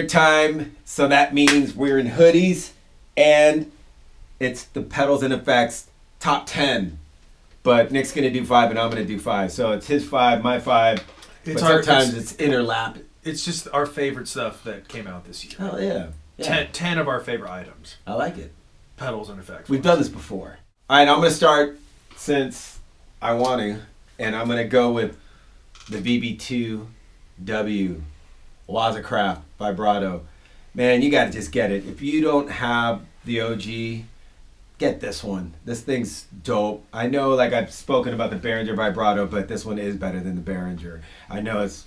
time, so that means we're in hoodies, and it's the Pedals and Effects top 10. But Nick's gonna do 5 and I'm gonna do 5. So it's his 5, my 5. But sometimes it's interlap. It's just our favorite stuff that came out this year. Oh yeah. 10 of our favorite items. I like it. Pedals and Effects. We've done this before. All right, I'm gonna start since I want to, and I'm gonna go with the VB2W Lasercraft Vibrato. Man, you gotta just get it. If you don't have the OG, get this one. This thing's dope. I know, like, I've spoken about the Behringer Vibrato, but this one is better than the Behringer. I know it's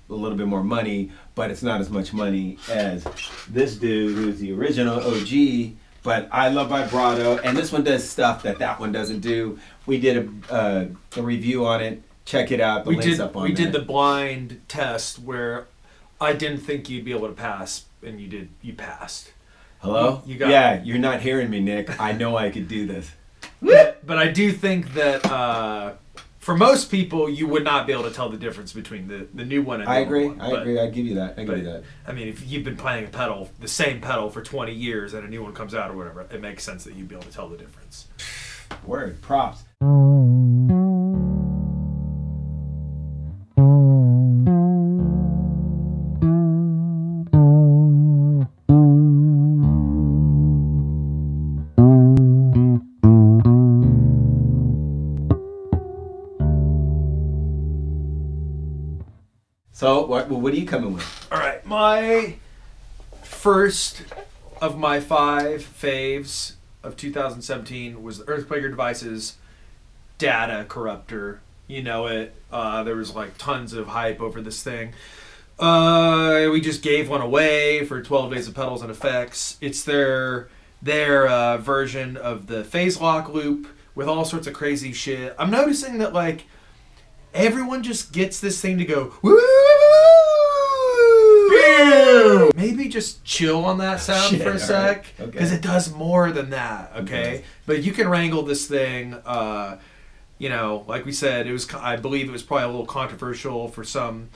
a little bit more money, but it's not as much money as this dude who's the original OG. But I love Vibrato, and this one does stuff that one doesn't do. We did a review on it. Check it out. The link's up on there. We did the blind test where I didn't think you'd be able to pass, and you did. You passed. Hello? You got yeah, you're not hearing me, Nick. I know I could do this. But I do think that for most people, you would not be able to tell the difference between the new one and the old one. I agree. I give you that. I mean, if you've been playing a pedal, the same pedal for 20 years, and a new one comes out or whatever, it makes sense that you'd be able to tell the difference. Word. Props. So, what are you coming with? All right, my first of my 5 faves of 2017 was the Earthquaker Devices Data Corruptor. You know it. There was like tons of hype over this thing. We just gave one away for 12 Days of Pedals and Effects. It's their version of the phase lock loop with all sorts of crazy shit. I'm noticing that, like, everyone just gets this thing to go, woo! Maybe just chill on that sound for a sec, because it does more than that, okay? But you can wrangle this thing, you know, like we said, I believe it was probably a little controversial for some,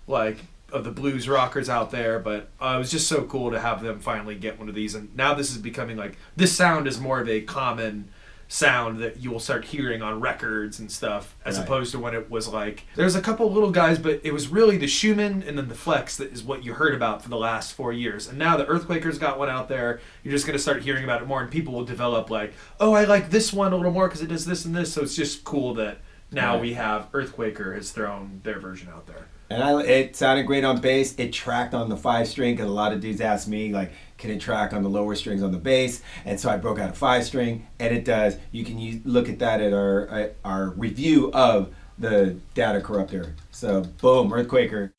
like, of the blues rockers out there, but it was just so cool to have them finally get one of these. And now this is becoming, like, this sound is more of a common sound that you will start hearing on records and stuff, as opposed to when it was like, there's a couple little guys, but it was really the Schumann and then the Flex that is what you heard about for the last 4 years. And now the Earthquaker's got one out there. You're just going to start hearing about it more, and people will develop like, oh, I like this one a little more because it does this and this. So it's just cool that now we have Earthquaker has thrown their version out there. And it sounded great on bass. It tracked on the 5-string, because a lot of dudes ask me, like, can it track on the lower strings on the bass? And so I broke out a 5-string, and it does. You can look at that at our review of the Data Corruptor. So, boom, Earthquaker.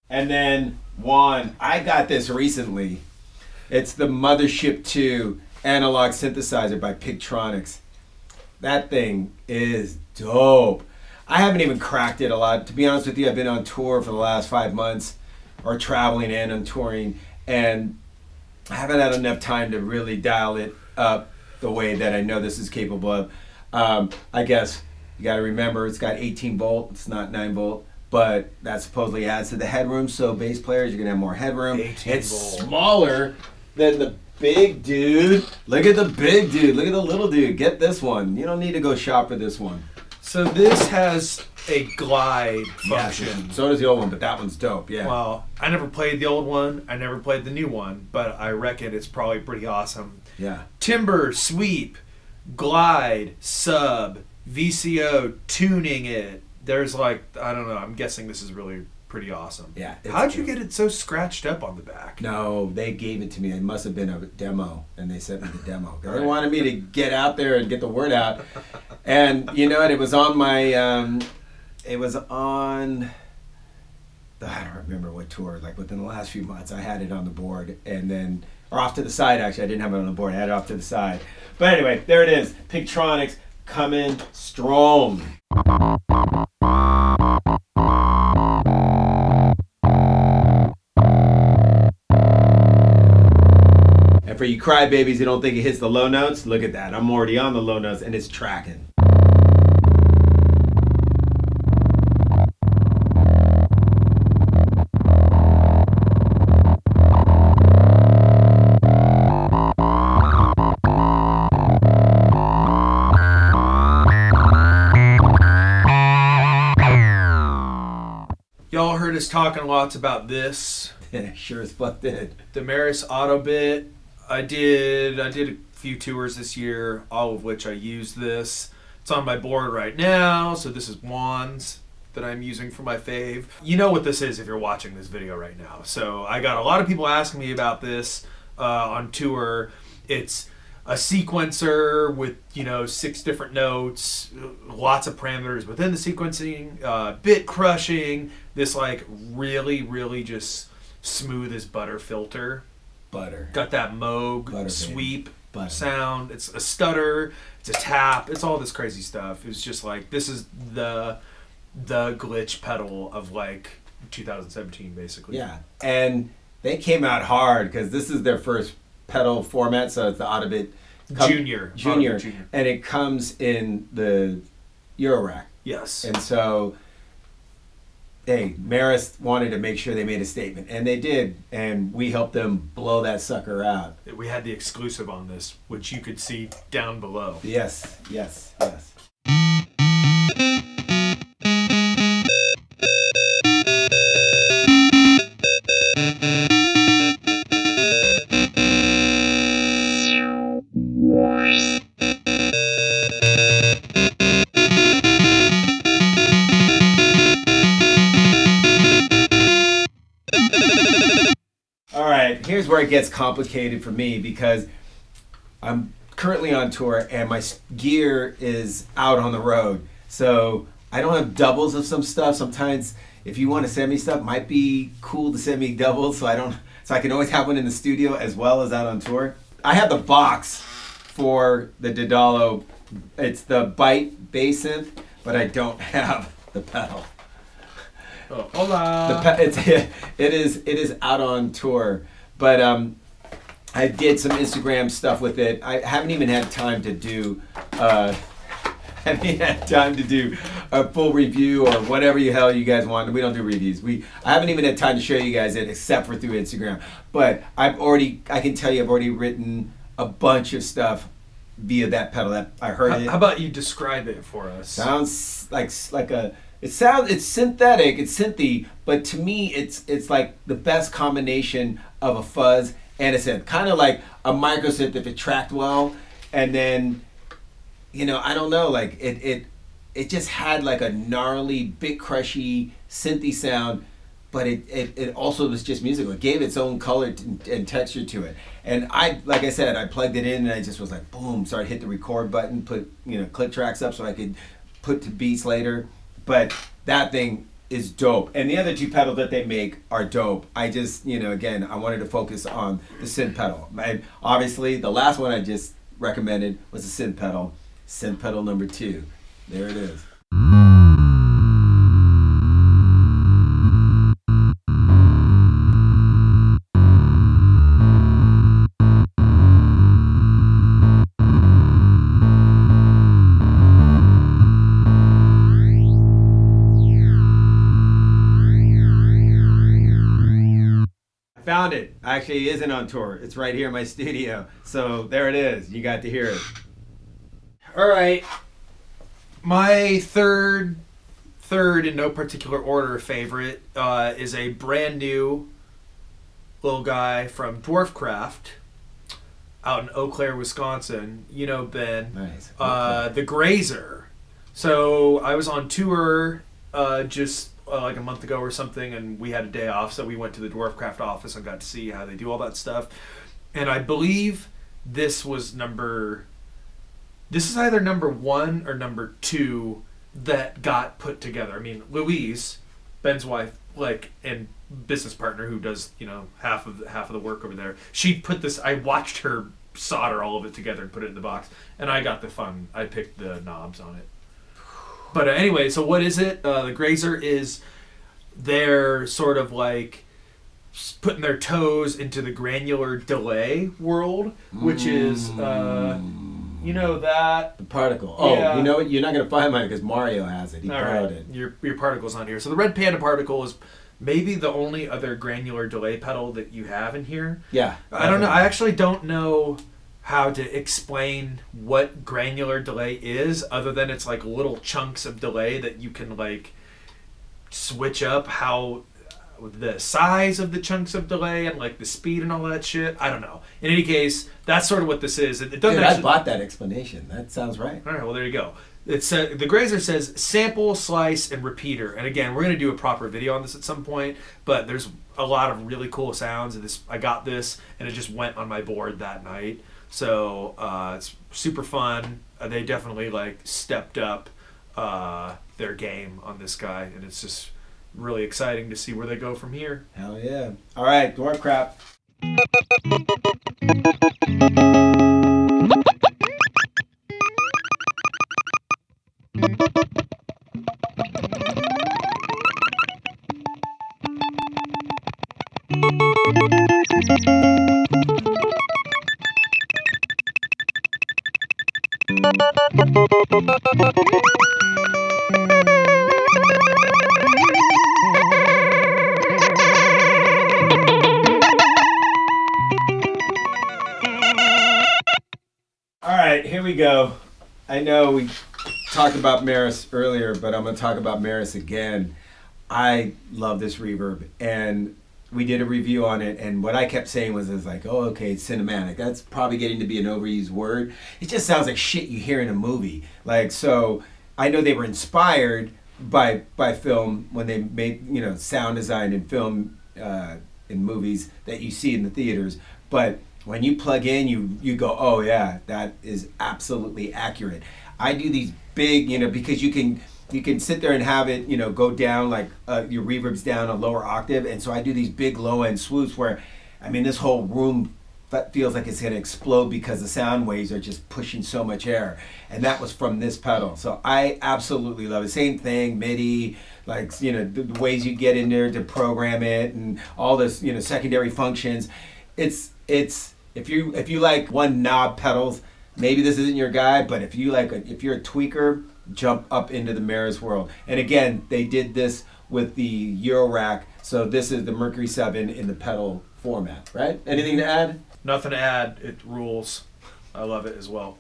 And then Juan, I got this recently. It's the Mothership 2 analog synthesizer by Pigtronics. That thing is dope. I haven't even cracked it a lot. To be honest with you, I've been on tour for the last 5 months, or traveling and on touring, and I haven't had enough time to really dial it up the way that I know this is capable of. I guess you got to remember it's got 18 volt, it's not 9 volt. But that supposedly adds to the headroom, so bass players, you're going to have more headroom. It's smaller than the big dude. Look at the big dude. Look at the little dude. Get this one. You don't need to go shop for this one. So this has a glide function. Yeah, so does the old one, but that one's dope, yeah. Well, I never played the old one. I never played the new one, but I reckon it's probably pretty awesome. Yeah. Timbre, sweep, glide, sub, VCO, tuning it. There's like, I don't know, I'm guessing this is really pretty awesome. Yeah. How'd you get it so scratched up on the back? No, they gave it to me. It must have been a demo, and they sent me the demo. They wanted me to get out there and get the word out. And you know what? It was on my, I don't remember what tour, like within the last few months, I had it on the board, and then, or off to the side actually, I didn't have it on the board, I had it off to the side. But anyway, there it is, Pigtronics coming strong. And for you crybabies who don't think it hits the low notes, look at that. I'm already on the low notes and it's tracking. Y'all heard us talking lots about this. Sure as fuck did. Damaris Autobit. I did a few tours this year, all of which I used this. It's on my board right now, so this is wands that I'm using for my fave. You know what this is if you're watching this video right now. So I got a lot of people asking me about this on tour. It's a sequencer with 6 different notes, lots of parameters within the sequencing, bit crushing, this like really just smooth as butter filter. Butter. Got that Moog Butter, sweep Butter. sound. It's a stutter. It's a tap. It's all this crazy stuff. It was just like, this is the glitch pedal of like 2017 basically. Yeah, and they came out hard because this is their first pedal format, so it's the Autobit Junior, and it comes in the Eurorack. Yes. And so, hey, Maris wanted to make sure they made a statement, and they did, and we helped them blow that sucker out. We had the exclusive on this, which you could see down below. Yes. All right, here's where it gets complicated for me because I'm currently on tour and my gear is out on the road. So I don't have doubles of some stuff. Sometimes if you want to send me stuff, it might be cool to send me doubles so I can always have one in the studio as well as out on tour. I have the box for the Daedalo. It's the Byte bass synth, but I don't have the pedal. Oh, hola. It is out on tour, but I did some Instagram stuff with it. I haven't even had time to do a full review or whatever the hell you guys want. We don't do reviews. I haven't even had time to show you guys it except for through Instagram. But I can tell you I've already written a bunch of stuff via that pedal. That I heard it. How about you describe it for us? Sounds like a. It's synthetic, it's synthy, but to me it's like the best combination of a fuzz and a synth. Kind of like a micro synth if it tracked well, and then I don't know, like it just had like a gnarly, bit crushy, synthy sound, but it also was just musical. It gave its own color and texture to it. And like I said, I plugged it in and I just was like boom, started hit the record button, put click tracks up so I could put to beats later. But that thing is dope. And the other 2 pedals that they make are dope. I just, again, I wanted to focus on the synth pedal. And obviously, the last one I just recommended was the synth pedal number 2. There it is. Found it. Actually, it isn't on tour. It's right here in my studio. So there it is. You got to hear it. All right. My third in no particular order favorite is a brand new little guy from Dwarfcraft out in Eau Claire, Wisconsin. Ben. Nice. The Grazer. So I was on tour just like a month ago or something, and we had a day off, so we went to the Dwarfcraft office and got to see how they do all that stuff. And I believe this is either number 1 or number 2 that got put together. I mean, Louise, Ben's wife, and business partner who does half of the work over there, she put this. I watched her solder all of it together and put it in the box, and I got the fun. I picked the knobs on it. But anyway, so what is it? The Grazer is they're sort of like putting their toes into the granular delay world, which is you know that the particle. Oh, yeah. You know what? You're not gonna find mine because Mario has it. He All borrowed right. it. Your particle's on here. So the Red Panda particle is maybe the only other granular delay pedal that you have in here. Yeah. I don't know. I actually don't know how to explain what granular delay is, other than it's like little chunks of delay that you can like switch up how the size of the chunks of delay and like the speed and all that shit. I don't know. In any case, that's sort of what this is. It doesn't. Dude, actually... I bought that explanation. That sounds right. All right. Well, there you go. It's the Grazer says sample, slice, and repeater. And again, we're gonna do a proper video on this at some point. But there's a lot of really cool sounds. And this, I got this, and it just went on my board that night. So it's super fun. They definitely like stepped up their game on this guy, and it's just really exciting to see where they go from here. Hell yeah. All right, Dwarf Crap. All right, here we go. I know we talked about Maris earlier, but I'm going to talk about Maris again. I love this reverb, and we did a review on it, and what I kept saying was like, oh, okay, it's cinematic. That's probably getting to be an overused word. It just sounds like shit you hear in a movie. Like, so I know they were inspired by film when they made, you know, sound design and film in movies that you see in the theaters, but when you plug in, you go, oh yeah, that is absolutely accurate. I do these big, you know, because you can sit there and have it, you know, go down like your reverb's down a lower octave, and so I do these big low end swoops where, I mean, this whole room feels like it's gonna explode because the sound waves are just pushing so much air, and that was from this pedal. So I absolutely love it. Same thing, MIDI, like, you know, the ways you get in there to program it and all this, you know, secondary functions. It's if you like one knob pedals, maybe this isn't your guy, but if you're a tweaker, jump up into the Maris world. And again, they did this with the Eurorack, so this is the Mercury 7 in the pedal format, right? Anything to add? Nothing to add. It rules. I love it as well.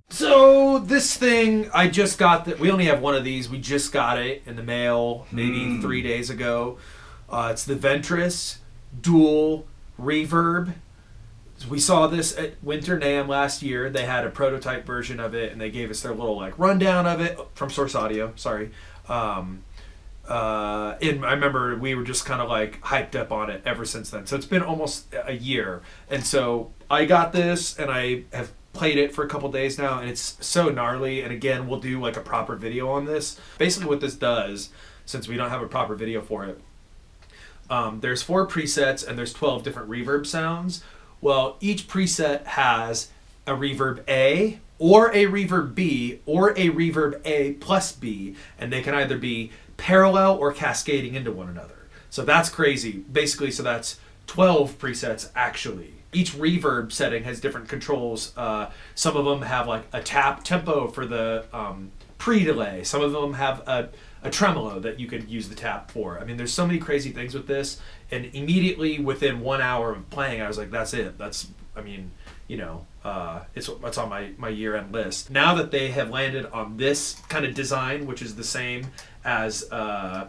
So this thing, I just got that. We only have one of these. We just got it in the mail maybe 3 days ago. It's the Ventris Dual Reverb. We saw this at Winter NAMM last year. They had a prototype version of it, and they gave us their little like rundown of it from Source Audio. Sorry. And I remember we were just kind of like hyped up on it ever since then. So it's been almost a year, and so I got this, and I have played it for a couple days now, and it's so gnarly. And again, we'll do like a proper video on this. Basically what this does, since we don't have a proper video for it, there's 4 presets and there's 12 different reverb sounds. Well, each preset has a reverb A or a reverb B or a reverb A plus B, and they can either be parallel or cascading into one another. So that's crazy. Basically, so that's 12 presets actually. Each reverb setting has different controls. Some of them have like a tap tempo for the pre-delay. Some of them have a tremolo that you could use the tap for. I mean, there's so many crazy things with this. And immediately within 1 hour of playing, I was like, that's it. That's, I mean, you know, it's on my year-end list. Now that they have landed on this kind of design, which is the same as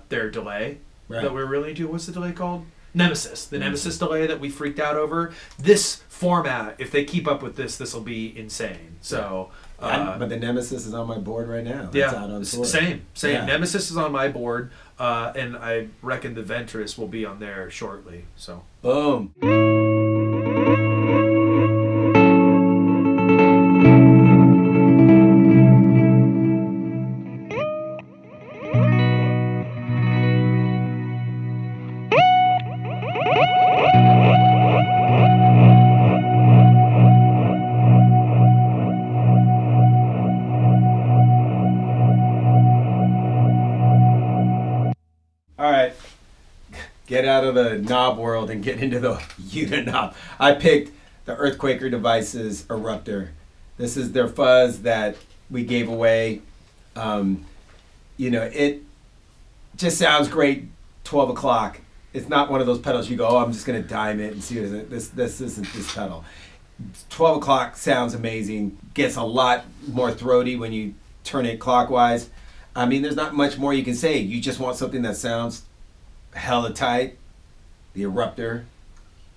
their delay that we're really into. What's the delay called? Nemesis, the Nemesis delay that we freaked out over. This format, if they keep up with this will be insane. So, but the Nemesis is on my board right now. That's out on tour. Same. Yeah. Nemesis is on my board, and I reckon the Ventress will be on there shortly. So, boom. Get out of the knob world and get into the Uninob. I picked the Earthquaker Devices Eruptor. This is their fuzz that we gave away. It just sounds great 12 o'clock. It's not one of those pedals you go, oh, I'm just going to dime it and see this isn't this pedal. 12 o'clock sounds amazing. Gets a lot more throaty when you turn it clockwise. I mean, there's not much more you can say. You just want something that sounds hella tight. The Eruptor.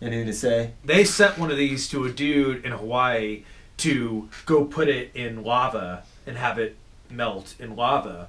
Anything to say? They sent one of these to a dude in Hawaii to go put it in lava and have it melt in lava.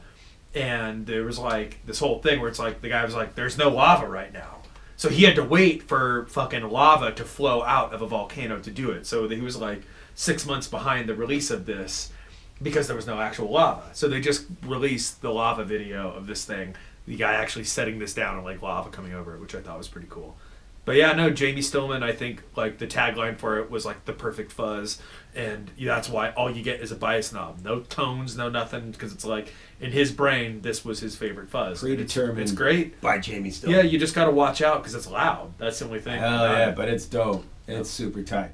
And there was like this whole thing where it's like the guy was like, there's no lava right now. So he had to wait for fucking lava to flow out of a volcano to do it. So he was like 6 months behind the release of this because there was no actual lava. So they just released the lava video of this thing. The guy actually setting this down and like lava coming over it, which I thought was pretty cool. But yeah, no, Jamie Stillman, I think like the tagline for it was like the perfect fuzz, and that's why all you get is a bias knob, no tones, no nothing, because it's like in his brain this was his favorite fuzz. Predetermined. It's great by Jamie Stillman. Yeah, you just got to watch out because it's loud. That's the only thing. Hell yeah, but it's dope. It's super tight.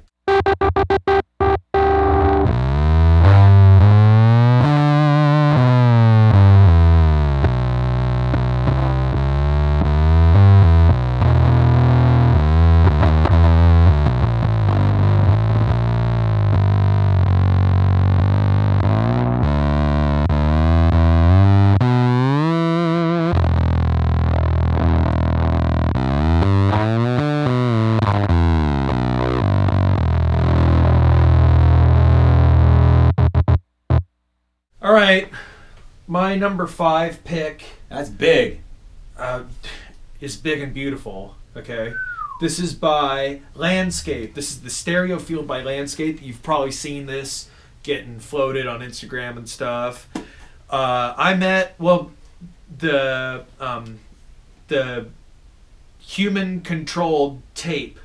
All right, my number 5 pick. That's big. Is big and beautiful. Okay, this is by Landscape. This is the Stereo Field by Landscape. You've probably seen this getting floated on Instagram and stuff. I met the human controlled tape.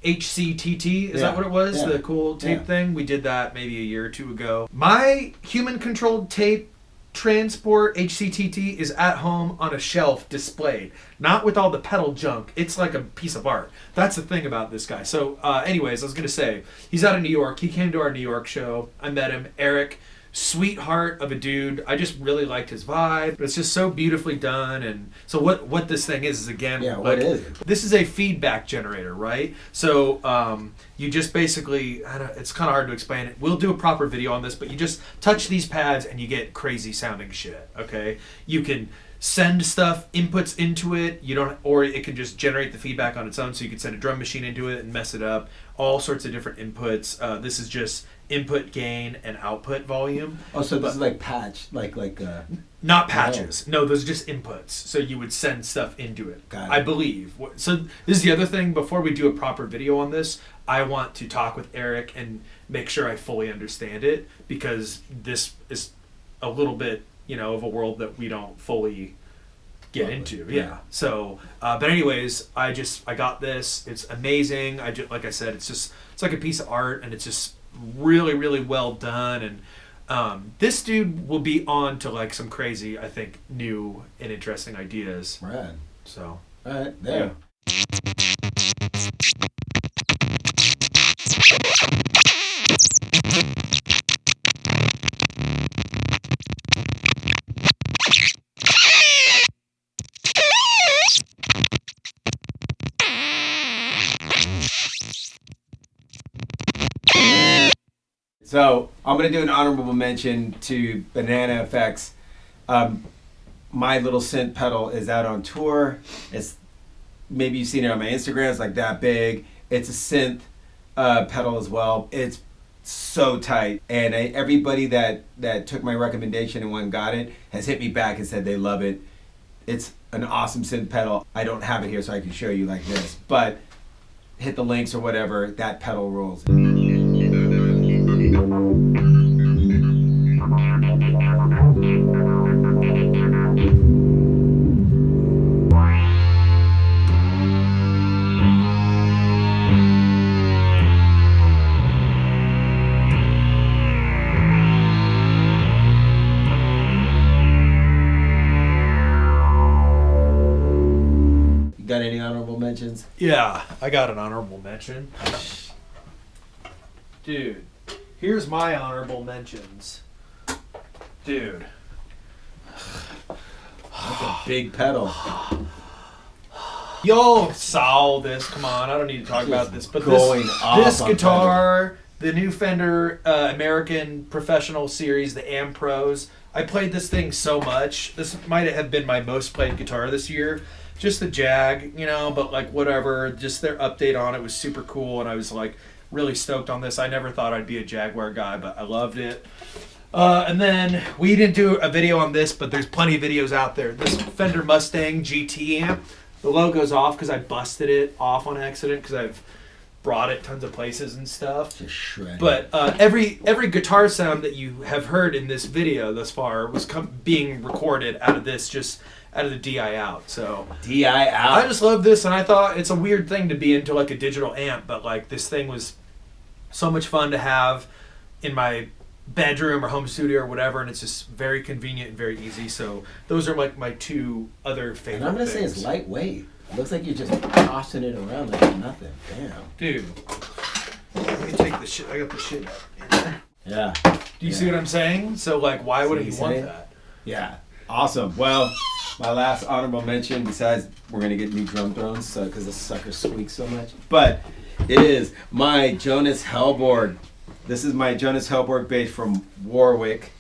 HCTT, is that what it was? Yeah. The cool tape thing? We did that maybe a year or two ago. My human-controlled tape transport, HCTT, is at home on a shelf displayed. Not with all the pedal junk. It's like a piece of art. That's the thing about this guy. So anyways, I was going to say, he's out of New York. He came to our New York show. I met him. Eric, sweetheart of a dude. I just really liked his vibe. It's just so beautifully done. And so what this thing is again, what is it? This is a feedback generator, right? So you just basically, it's kind of hard to explain it. We'll do a proper video on this, but you just touch these pads and you get crazy sounding shit. Okay, you can send stuff, inputs into it. Or it can just generate the feedback on its own. So you can send a drum machine into it and mess it up. All sorts of different inputs. This is just input gain and output volume. Oh, so this is like patch, not patches. No, those are just inputs. So you would send stuff into it. Got it. I believe. So this is the other thing. Before we do a proper video on this, I want to talk with Eric and make sure I fully understand it, because this is a little bit, of a world that we don't fully get into. Yeah. So, but anyways, I got this. It's amazing. Like I said, it's like a piece of art, and it's just really, really well done. And this dude will be on to like some crazy, I think, new and interesting ideas. Rad. So, all right, there. So I'm going to do an honorable mention to Banana Effects. My Little Synth pedal is out on tour. It's maybe you've seen it on my Instagram. It's like that big. It's a synth pedal as well. It's so tight, and everybody that took my recommendation and went and got it has hit me back and said they love it. It's an awesome synth pedal. I don't have it here so I can show you like this, but hit the links or whatever. That pedal rules. Got any honorable mentions? Yeah, I got an honorable mention. Dude, here's my honorable mentions. Dude. That's a big pedal. Yo, saw this. Come on, I don't need to talk about this. But this on guitar, the new Fender American Professional Series, the Am Pros. I played this thing so much. This might have been my most played guitar this year. Just the Jag, you know, but like whatever. Just their update on it was super cool, and I was like really stoked on this. I never thought I'd be a Jaguar guy, but I loved it. And then we didn't do a video on this, but there's plenty of videos out there. This Fender Mustang GT amp, the logo's off because I busted it off on accident because I've brought it tons of places and stuff. Just shredded. But every guitar sound that you have heard in this video thus far was being recorded out of this, just out of the DI out. So DI out. I just love this, and I thought it's a weird thing to be into like a digital amp, but like this thing was so much fun to have in my bedroom or home studio or whatever, and it's just very convenient and very easy. So those are like my two other favorite And I'm gonna say things. it's lightweight. It looks like you're just tossing it around like nothing. Damn. Dude, let me take the shit. I got the shit in there. Yeah. Do you see what I'm saying? So like, why wouldn't you want that? Yeah. Awesome. Well, my last honorable mention, besides we're gonna get new drum drones, because the sucker squeaks so much, but it is my Jonas Hellborg. This is my Jonas Hellborg bass from Warwick.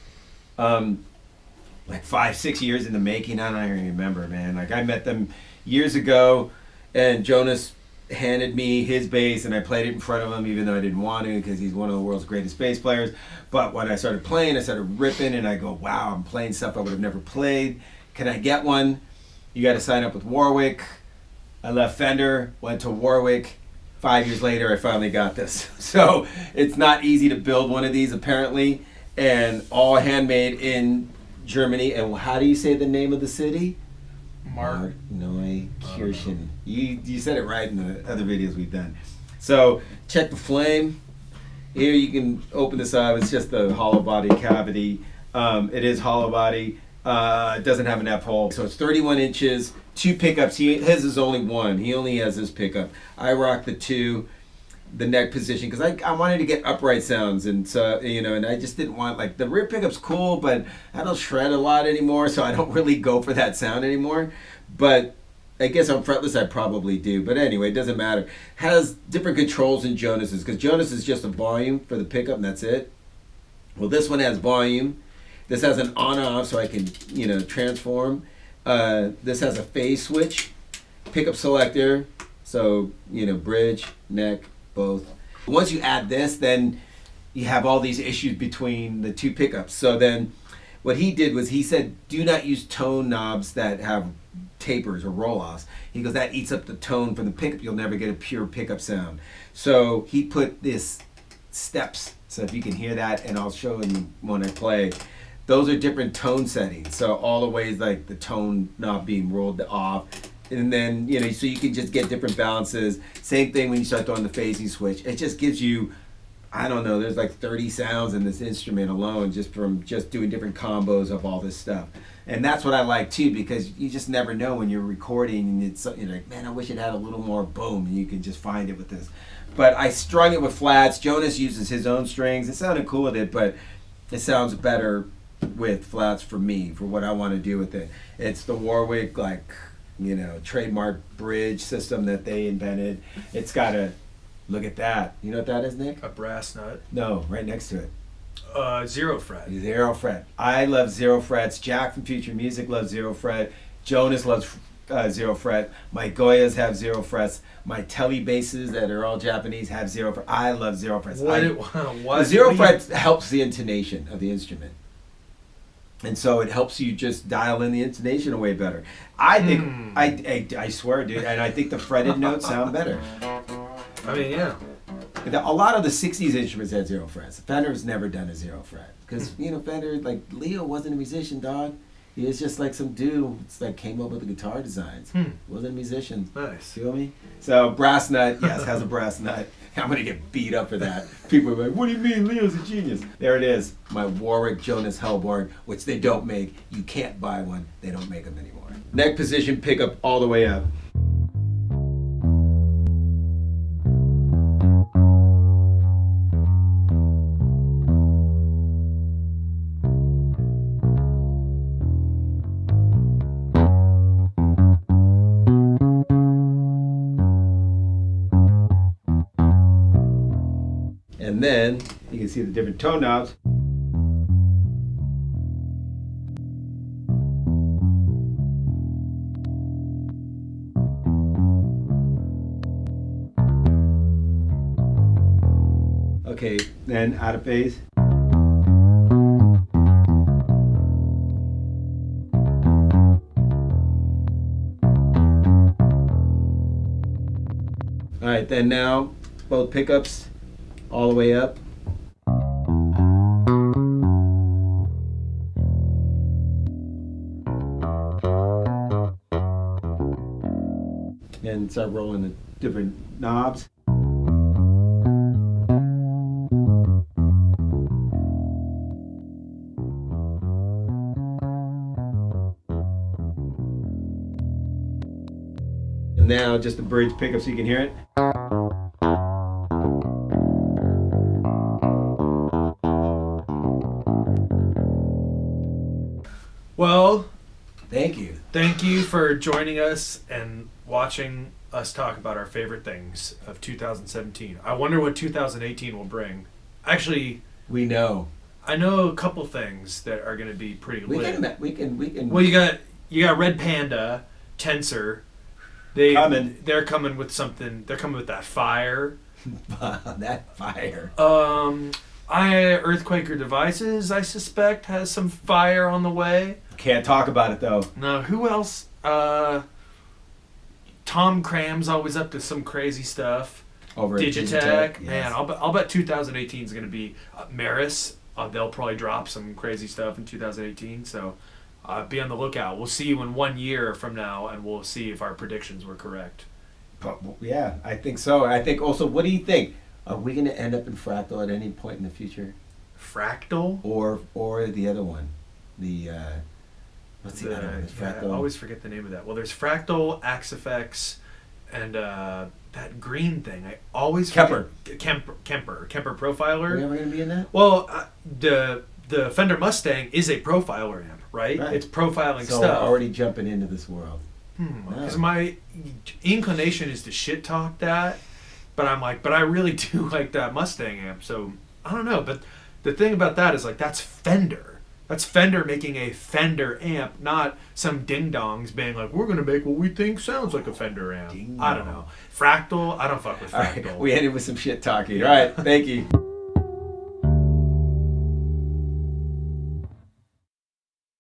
Like 5-6 years in the making. I don't even remember, man. Like I met them years ago, and Jonas handed me his bass, and I played it in front of him, even though I didn't want to, because he's one of the world's greatest bass players. But when I started playing, I started ripping, and I go, wow, I'm playing stuff I would have never played. Can I get one? You got to sign up with Warwick. I left Fender, went to Warwick. 5 years later, I finally got this. So it's not easy to build one of these, apparently, and all handmade in Germany. And how do you say the name of the city? Markneukirchen. You said it right in the other videos we've done. So check the flame. Here you can open this up. It's just the hollow body cavity. It is hollow body. It doesn't have an F hole. So it's 31 inches, 2 pickups. His is only one. He only has this pickup. I rock the 2, the neck position, because I wanted to get upright sounds, and so, you know, and I just didn't want, like, the rear pickup's cool, but I don't shred a lot anymore, so I don't really go for that sound anymore. But I guess on fretless I probably do. But anyway, it doesn't matter. Has different controls than Jonas's, because Jonas is just a volume for the pickup, and that's it. Well, this one has volume. This has an on-off, so I can, you know, transform. This has a phase switch, pickup selector, so, you know, bridge, neck, both. Once you add this, then you have all these issues between the 2 pickups. So then what he did was he said, do not use tone knobs that have tapers or roll-offs. He goes, that eats up the tone from the pickup. You'll never get a pure pickup sound. So he put this steps. So if you can hear that, and I'll show you when I play. Those are different tone settings. So all the ways like the tone knob being rolled off. And then, you know, so you can just get different balances. Same thing when you start throwing the phasing switch. It just gives you, I don't know, there's like 30 sounds in this instrument alone just from just doing different combos of all this stuff. And that's what I like too, because you just never know when you're recording, and it's, you're like, man, I wish it had a little more boom, and you can just find it with this. But I strung it with flats. Jonas uses his own strings. It sounded cool with it, but it sounds better with flats for me, for what I want to do with it. It's the Warwick, like, you know, trademark bridge system that they invented. It's got a, look at that. You know what that is, Nick? A brass nut. No, right next to it. 0 fret. 0 fret. I love 0 frets. Jack from Future Music loves 0 fret. Jonas loves 0 fret. My Goyas have 0 frets. My Tele basses that are all Japanese have 0 frets. I love 0 frets. The 0 fret helps the intonation of the instrument. And so it helps you just dial in the intonation way better. I think, I swear, dude, and I think the fretted notes sound better. I mean, yeah. A lot of the 60s instruments had 0 frets. Fender's never done a 0 fret. Because, Fender, like, Leo wasn't a musician, dog. He was just like some dude who came up with the guitar designs. Wasn't a musician. Nice. Feel me? So, brass nut, yes, has a brass nut. I'm going to get beat up for that. People are like, what do you mean Leo's a genius? There it is. My Warwick Jonas Hellborn, which they don't make. You can't buy one. They don't make them anymore. Neck position pickup all the way up. And then you can see the different tone knobs. Okay, then out of phase. All right, then now both pickups all the way up. And start rolling the different knobs. And now just the bridge pickup so you can hear it. Well, thank you. Thank you for joining us and watching us talk about our favorite things of 2017. I wonder what 2018 will bring. Actually, we know. I know a couple things that are going to be pretty lit. We can. Well, you got Red Panda, Tensor. They're coming with something. They're coming with that fire. That fire. Earthquaker Devices, I suspect, has some fire on the way. Can't talk about it though. No, who else? Tom Cram's always up to some crazy stuff. Over Digitech, yes. Man, I'll bet 2018 is going to be Maris. They'll probably drop some crazy stuff in 2018. So be on the lookout. We'll see you in 1 year from now, and we'll see if our predictions were correct. But, yeah, I think so. I think also, what do you think? Are we going to end up in Fractal at any point in the future? Fractal? Or the other one, the what's the other one? Fractal. I always forget the name of that. Well, there's Fractal, Axe-Fx, and that green thing. I always Kemper Profiler. Are we ever going to be in that? Well, the Fender Mustang is a profiler amp, right? It's profiling so stuff. We're already jumping into this world. Because my inclination is to shit talk that, but I'm like, but I really do like that Mustang amp. So I don't know. But the thing about that is that's Fender. That's Fender making a Fender amp, not some ding-dongs being like, we're going to make what we think sounds like a Fender amp. I don't know. Fractal, I don't fuck with Fractal. All right, we ended with some shit talking. All right, thank you.